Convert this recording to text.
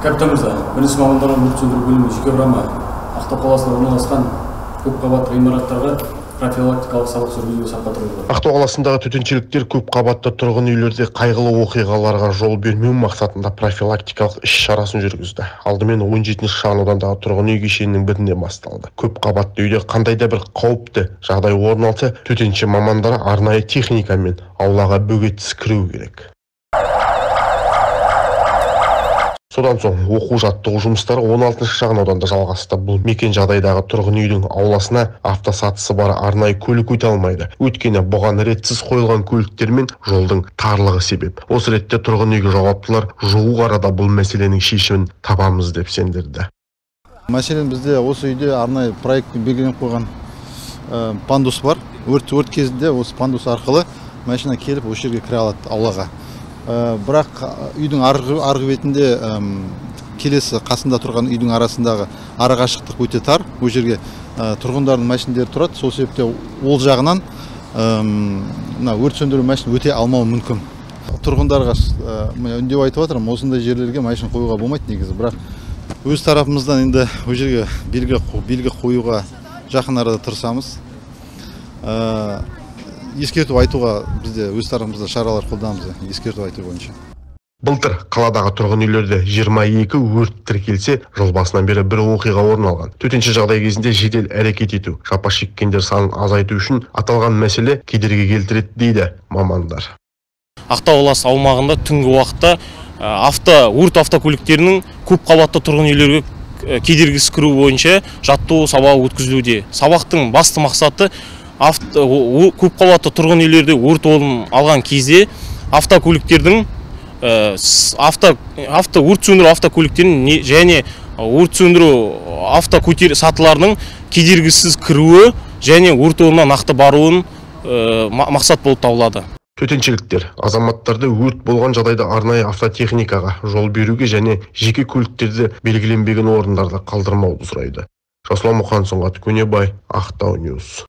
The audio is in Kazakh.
Капитан мырза, бірінші мамандарға өрт сөндіру бөлімі жеке құрамы Ақтау қаласында орналасқан көп қабатты ғимараттарға профилактикалық сабақ жүргізуге сапқа тұрды. Ақтау қаласындағы төтеншеліктер көп қабатты тұрғын үйлерде қайғылы оқиғаларға жол бермеу мақсатында профилактикалық іс-шарасын жүргізді. Алдымен 17-ші шағын аудандағы тұрғын үй кешенінің бірінде басталды. Көп қабатты үйде қандай да бір қауіпті жағдай орын алса, төтенше мамандар арнайы техникамен аулаға бөгетсіз кіру керек. Содан соң оқу жаттығу жұмыстары 16-ші шағын ауданда жалғасты. Бұл мекен жағдайдағы тұрғын үйдің ауласына автосатысы бар арнайы көлік өте алмайды. Өйткені бұған ретсіз қойылған көліктер мен жолдың тарлығы себеп. Осы ретте тұрғын үйге жауаптылар жуық арада бұл мәселенің шешімін табамыз деп сендірді. Мәселен, бізде осы үйде арнайы проект белгіленіп қойған пандус бар. Өрт кезінде осы пандус арқылы машина келіп осы жерге кіре алады аулаға. Бірақ үйдің арғы бетінде келесі қасында тұрған үйдің арасындағы арақашықтық өте тар. Бұл жерге тұрғындардың машиналары тұрады. Сол себепте ол жағынан өрт сөндіру машина өте алмауы мүмкін. Тұрғындарға үндеу айтып отырмын, осындай жерлерге машина қоюға болмайды негізі. Бірақ өз тарапымыздан енді бұл жерге белгі қоюға жақын арада тырысамыз. Ескерту айтуға бізде өз тарапымызда шаралар қолданамыз, ескерту айту бойынша. Былтыр қаладағы тұрғын үйлерде 22 өрт тіркелсе, жыл басынан бері бір оқиға орын алған. Төтенше жағдай кезінде жедел әрекет ету, жапа шеккендер санын азайту үшін аталған мәселе кедергі келтіреді дейді мамандар. Ақтау қаласы аумағында түнгі уақытта өрт автокөліктерінің көп қабатты тұрғын үйлерге кедергісіз кіру бойынша жаттығу сабағы өткізілуде. Сабақтың басты мақсаты көп қабатты тұрғын үйлерде өрт орын алған кезде автокөліктердің өрт сөндіру автокөліктерінің және өрт сөндіру автокөтер-сатыларының кедергісіз кіруі және өрт орнына нақты баруын мақсат болып табылады. Төтеншеліктер азаматтарды өрт болған жағдайда арнайы автотехникаға жол беруге және жеке көліктерді белгіленбеген орындарда қалдырмауды сұрайды. Жасұлан Мұқан, Сұңғат Көнебай, Ақтау Ньюс.